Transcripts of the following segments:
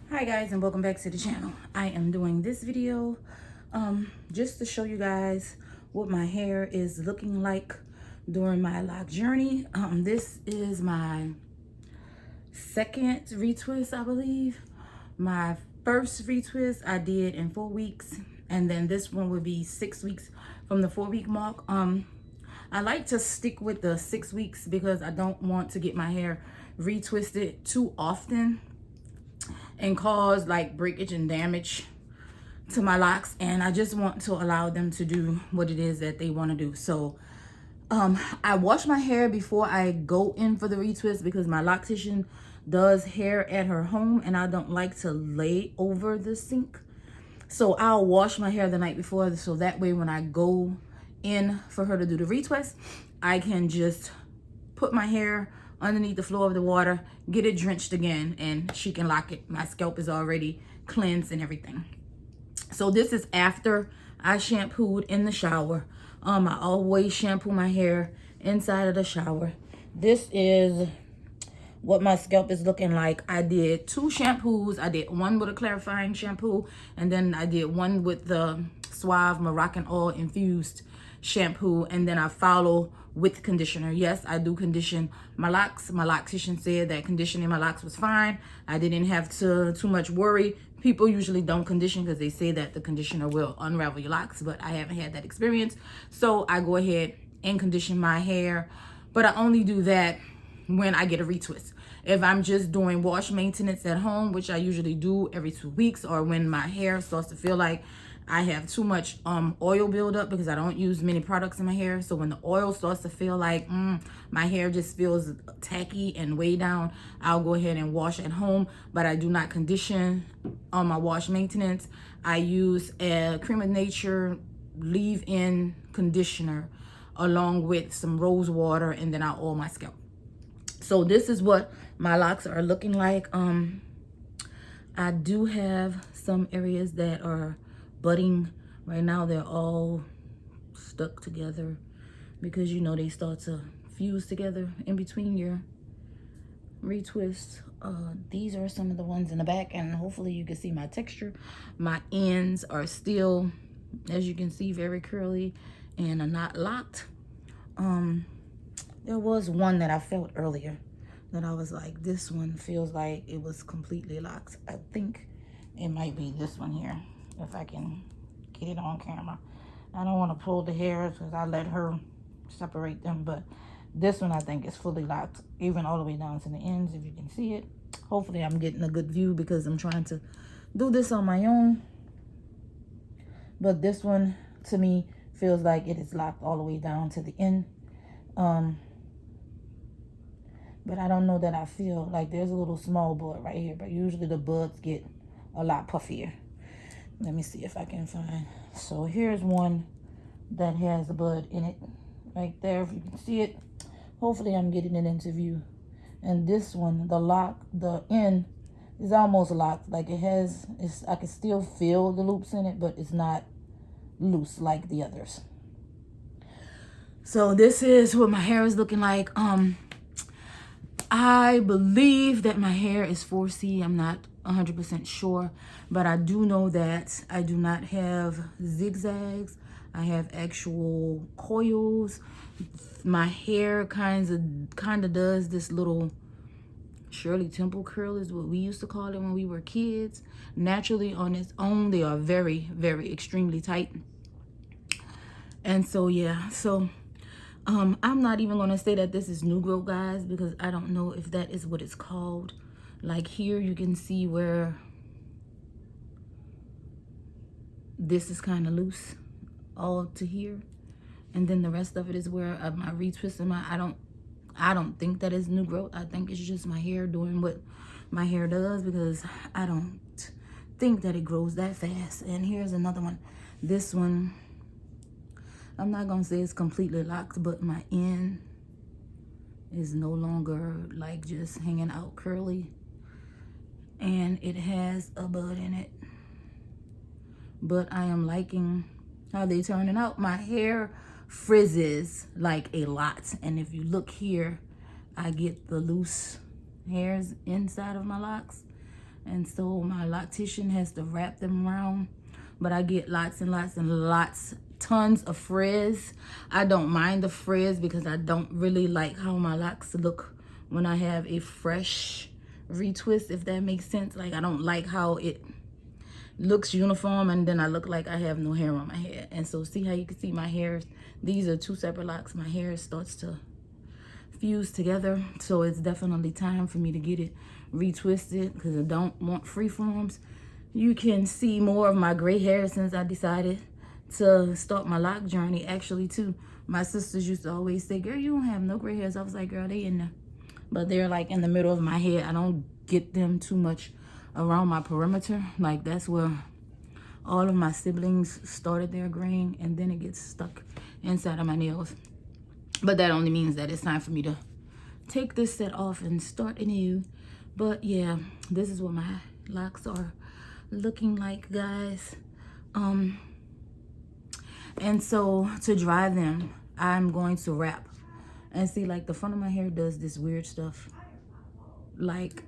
Hi guys, and welcome back to the channel. I am doing this video just to show you guys what my hair is looking like during my lock journey. This is my second retwist, I believe. My first retwist I did in 4 weeks, and then this one would be 6 weeks from the 4-week mark. I like to stick with the 6 weeks because I don't want to get my hair retwisted too often and cause like breakage and damage to my locks, and I just want to allow them to do what it is that they want to do. So I wash my hair before I go in for the retwist because my loctician does hair at her home and I don't like to lay over the sink. So I'll wash my hair the night before, so that way when I go in for her to do the retwist, I can just put my hair underneath the floor of the water, get it drenched again, and she can lock it. My scalp is already cleansed and everything. So this is after I shampooed in the shower. I always shampoo my hair inside of the shower. This is what my scalp is looking like. I did 2 shampoos. I did one with a clarifying shampoo, and then I did one with the Suave Moroccan oil infused shampoo, and then I follow with conditioner. Yes, I do condition my locks. My loctician said that conditioning my locks was fine. I didn't have too much worry. People usually don't condition because they say that the conditioner will unravel your locks, but I haven't had that experience. So I go ahead and condition my hair, but I only do that when I get a retwist. If I'm just doing wash maintenance at home, which I usually do every 2 weeks, or when my hair starts to feel like I have too much oil buildup because I don't use many products in my hair. So when the oil starts to feel like my hair just feels tacky and way down, I'll go ahead and wash at home. But I do not condition on my wash maintenance. I use a Cream of Nature leave-in conditioner along with some rose water, and then I'll oil my scalp. So this is what my locks are looking like. I do have some areas that are budding. Right now they're all stuck together because you know they start to fuse together in between your retwists. These are some of the ones in the back, and hopefully you can see my texture. My ends are still, as you can see, very curly and are not locked. There was one that I felt earlier that I was like, this one feels like it was completely locked. I think it might be this one here, if I can get it on camera. I don't want to pull the hairs because I let her separate them, but this one I think is fully locked, even all the way down to the ends, if you can see it. Hopefully I'm getting a good view because I'm trying to do this on my own. But this one, to me, feels like it is locked all the way down to the end. But I don't know that I feel like there's a little small bud right here, but usually the buds get a lot puffier. Let me see if I can find. So here's one that has the bud in it right there, if you can see it. Hopefully I'm getting it into view. And this one, the end is almost locked. Like I can still feel the loops in it, but it's not loose like the others. So this is what my hair is looking like. I believe that my hair is 4C. I'm not 100% sure, but I do know that I do not have zigzags. I have actual coils. My hair kind of does this little Shirley Temple curl, is what we used to call it when we were kids. Naturally on its own, they are very, very extremely tight. And so, yeah, so I'm not even going to say that this is new growth, guys, because I don't know if that is what it's called. Like here, you can see where this is kind of loose all to here. And then the rest of it is where my retwist and I don't think that is new growth. I think it's just my hair doing what my hair does, because I don't think that it grows that fast. And here's another one. This one, I'm not gonna say it's completely locked, but my end is no longer like just hanging out curly, and it has a bud in it. But I am liking how they turning out. My hair frizzes like a lot, and if you look here, I get the loose hairs inside of my locks, And so my loctician has to wrap them around. But I get lots and lots and lots, tons of frizz. I don't mind the frizz because I don't really like how my locks look when I have a fresh retwist, if that makes sense. Like, I don't like how it looks uniform and then I look like I have no hair on my head. And so see how you can see my hairs, these are two separate locks. My hair starts to fuse together, so it's definitely time for me to get it retwisted because I don't want free forms. You can see more of my gray hair since I decided to start my lock journey. Actually too, my sisters used to always say, girl, you don't have no gray hairs. I was like, girl, they in there, but they're like in the middle of my head. I don't get them too much around my perimeter. Like, that's where all of my siblings started their graying, and then it gets stuck inside of my nails. But that only means that it's time for me to take this set off and start anew. But yeah, this is what my locks are looking like, guys. And so to dry them, I'm going to wrap. And see, like, the front of my hair does this weird stuff. Like,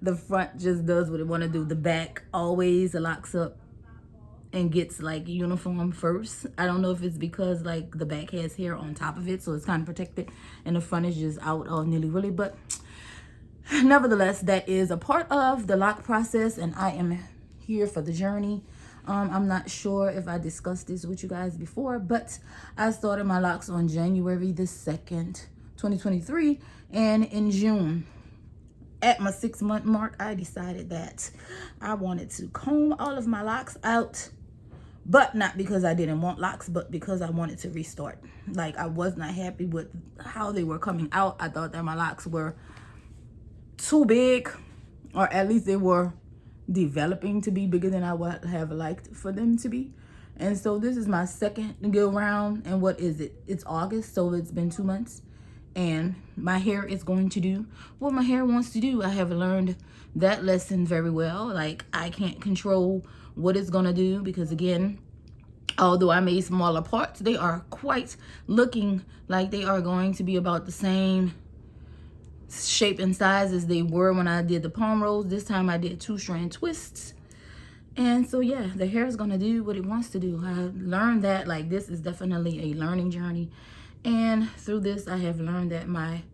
the front just does what it want to do. The back always locks up and gets like uniform first. I don't know if it's because like the back has hair on top of it, so it's kind of protected, and the front is just out all nilly-willy. But nevertheless, that is a part of the lock process, and I am here for the journey. I'm not sure if I discussed this with you guys before, but I started my locks on January the 2nd, 2023, and in June, at my 6-month mark, I decided that I wanted to comb all of my locks out, but not because I didn't want locks, but because I wanted to restart. Like, I was not happy with how they were coming out. I thought that my locks were too big, or at least they were developing to be bigger than I would have liked for them to be. And so this is my second go round, and what is it? It's August, so it's been 2 months. And my hair is going to do what my hair wants to do. I have learned that lesson very well. Like, I can't control what it's gonna do because, again, although I made smaller parts, they are quite looking like they are going to be about the same shape and size as they were when I did the palm rolls. This time I did 2-strand twists. And so yeah, the hair is gonna do what it wants to do. I learned that, like, this is definitely a learning journey. And through this, I have learned that my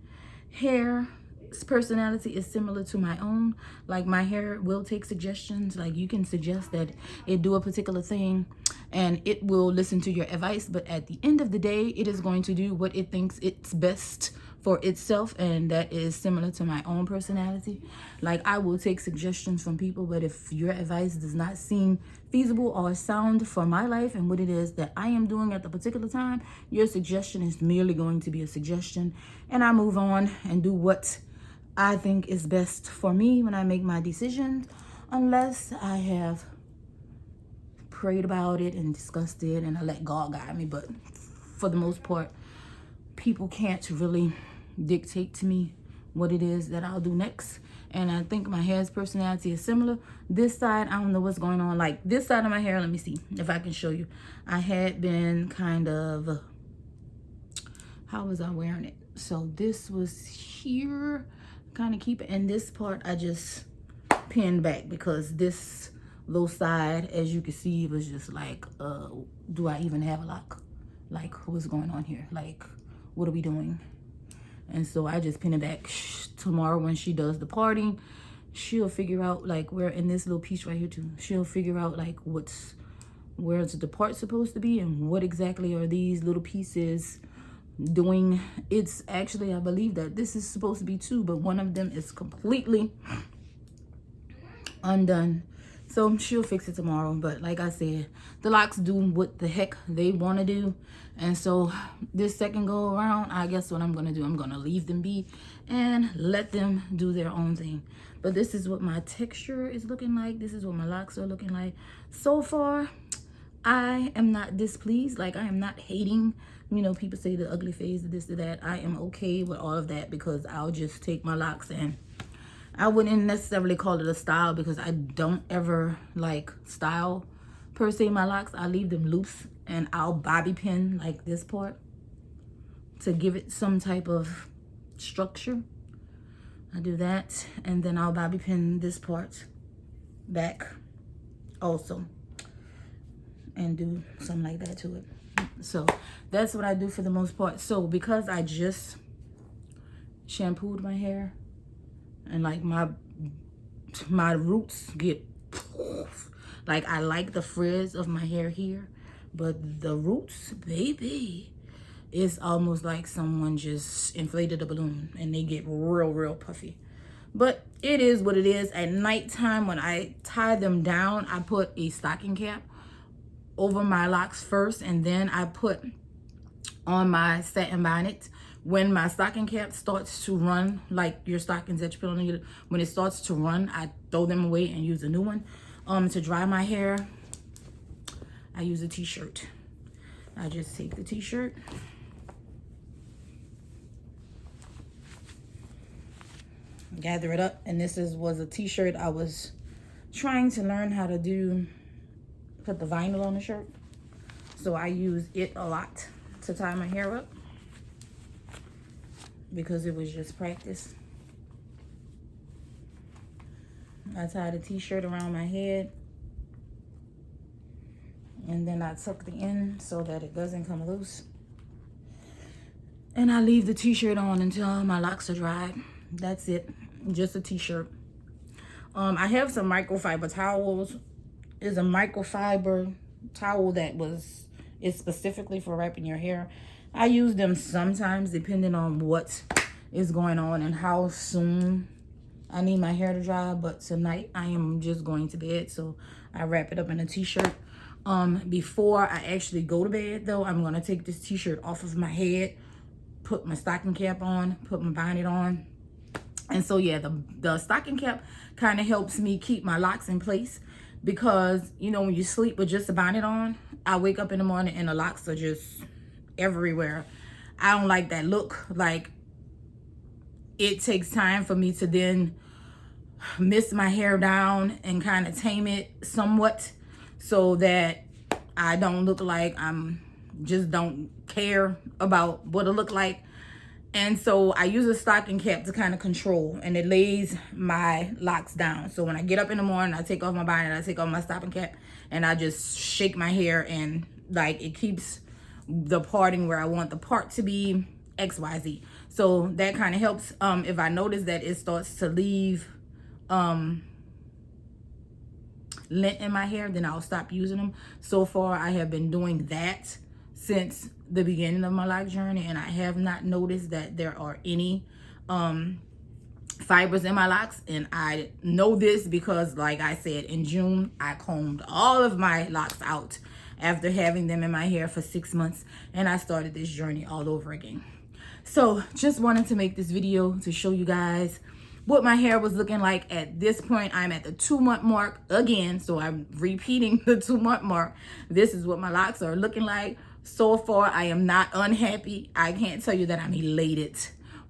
hair's personality is similar to my own. Like, my hair will take suggestions. Like, you can suggest that it do a particular thing and it will listen to your advice. But at the end of the day, it is going to do what it thinks it's best for itself, and that is similar to my own personality. Like, I will take suggestions from people, but if your advice does not seem feasible or sound for my life and what it is that I am doing at the particular time, your suggestion is merely going to be a suggestion, and I move on and do what I think is best for me when I make my decisions, unless I have prayed about it and discussed it and I let God guide me. But for the most part, people can't really dictate to me what it is that I'll do next. And I think my hair's personality is similar. This side, I don't know what's going on. Like, this side of my hair, let me see if I can show you. I had been kind of, how was I wearing it? So this was here, kind of keep it. And this part I just pinned back because this little side, as you can see, was just like, do I even have a lock? Like, what's going on here? Like, what are we doing? And so I just pin it back. Tomorrow when she does the parting, she'll figure out, like, where in this little piece right here too, she'll figure out like where's the part supposed to be and what exactly are these little pieces doing. It's actually, I believe that this is supposed to be 2, but one of them is completely undone. So she'll fix it tomorrow. But like I said, the locks do what the heck they want to do. And so this second go around, I guess what I'm going to do, I'm going to leave them be and let them do their own thing. But this is what my texture is looking like. This is what my locks are looking like. So far, I am not displeased. Like, I am not hating. You know, people say the ugly phase, this or that. I am okay with all of that because I'll just take my locks, and I wouldn't necessarily call it a style because I don't ever like style per se my locks. I leave them loose and I'll bobby pin like this part to give it some type of structure. I do that, and then I'll bobby pin this part back also and do something like that to it. So that's what I do for the most part. So because I just shampooed my hair and like my roots get like, I like the frizz of my hair here, but the roots, baby, it's almost like someone just inflated a balloon and they get real puffy. But it is what it is. At nighttime, when I tie them down, I put a stocking cap over my locks first, and then I put on my satin bonnet. When my stocking cap starts to run, like your stockings that you put on your, when it starts to run, I throw them away and use a new one. To dry my hair, I use a t-shirt. I just take the t-shirt, gather it up, and this was a t-shirt I was trying to learn how to do, put the vinyl on the shirt. So I use it a lot to tie my hair up because it was just practice. I tie the t-shirt around my head, and then I tuck the end so that it doesn't come loose. And I leave the t-shirt on until my locks are dried. That's it, just a t-shirt. I have some microfiber towels. It's a microfiber towel that is specifically for wrapping your hair. I use them sometimes depending on what is going on and how soon I need my hair to dry, but tonight I am just going to bed, so I wrap it up in a t-shirt. Before I actually go to bed though, I'm gonna take this t-shirt off of my head, put my stocking cap on, put my bonnet on. And so yeah, the stocking cap kind of helps me keep my locks in place, because you know, when you sleep with just a bonnet on, I wake up in the morning and the locks are just everywhere. I don't like that look. Like, it takes time for me to then mist my hair down and kind of tame it somewhat so that I don't look like I'm just don't care about what it look like. And so I use a stocking cap to kind of control, and it lays my locks down. So when I get up in the morning, I take off my bonnet, I take off my stocking cap, and I just shake my hair, and like, it keeps the parting where I want the part to be, XYZ. So that kind of helps. If I notice that it starts to leave lint in my hair, then I'll stop using them. So far I have been doing that since the beginning of my life journey, and I have not noticed that there are any fibers in my locks. And I know this because, like I said, in June I combed all of my locks out after having them in my hair for 6 months, and I started this journey all over again. So just wanted to make this video to show you guys what my hair was looking like. At this point, I'm at the 2-month mark again, so I'm repeating the 2-month mark. This is what my locks are looking like. So far, I am not unhappy. I can't tell you that I'm elated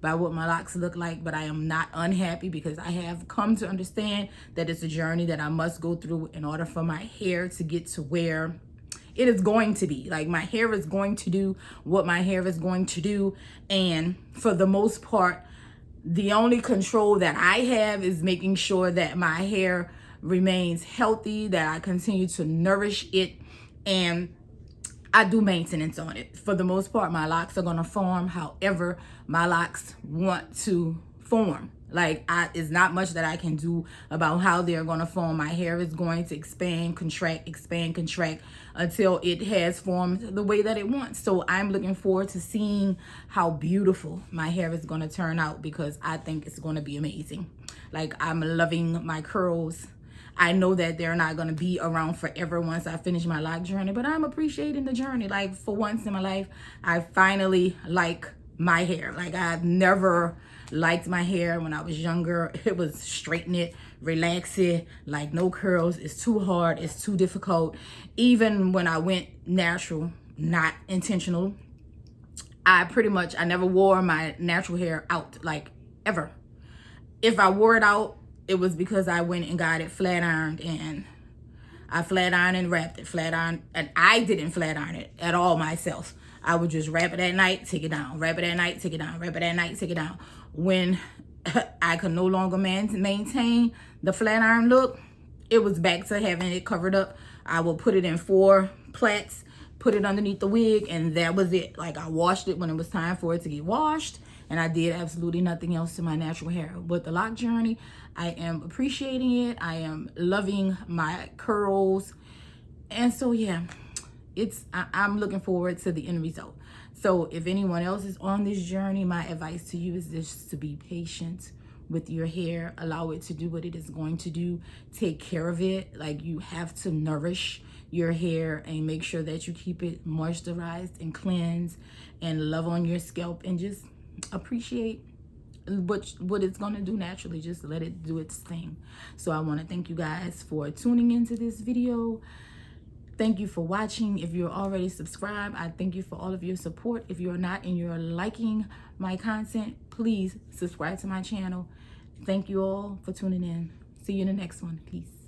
by what my locks look like, but I am not unhappy because I have come to understand that it's a journey that I must go through in order for my hair to get to where it is going to be. Like, my hair is going to do what my hair is going to do, and for the most part, the only control that I have is making sure that my hair remains healthy, that I continue to nourish it, and I do maintenance on it. For the most part, my locks are gonna form however my locks want to form. Like, it's not much that I can do about how they're gonna form. My hair is going to expand, contract, until it has formed the way that it wants. So I'm looking forward to seeing how beautiful my hair is gonna turn out, because I think it's gonna be amazing. Like, I'm loving my curls. I know that they're not going to be around forever once I finish my lock journey, but I'm appreciating the journey. Like, for once in my life, I finally like my hair. Like, I've never liked my hair when I was younger. It was straighten it, relax it, like no curls. It's too hard. It's too difficult. Even when I went natural, not intentional, I never wore my natural hair out, like, ever. If I wore it out, it was because I went and got it flat ironed, and I flat ironed and wrapped it, flat ironed, and I didn't flat iron it at all myself. I would just wrap it at night, take it down, wrap it at night, take it down, wrap it at night, take it down. When I could no longer maintain the flat iron look. It was back to having it covered up. I will put it in 4 plaits, put it underneath the wig, and that was it. Like, I washed it when it was time for it to get washed, and I did absolutely nothing else to my natural hair. With the lock journey, I am appreciating it. I am loving my curls. And so, yeah, I'm looking forward to the end result. So if anyone else is on this journey, my advice to you is just to be patient with your hair. Allow it to do what it is going to do. Take care of it. Like, you have to nourish your hair and make sure that you keep it moisturized and cleansed, and love on your scalp, and just appreciate what it's going to do naturally. Just let it do its thing. So I want to thank you guys for tuning into this video. Thank you for watching. If you're already subscribed, I thank you for all of your support. If you're not and you're liking my content, please subscribe to my channel. Thank you all for tuning in. See you in the next one. Peace.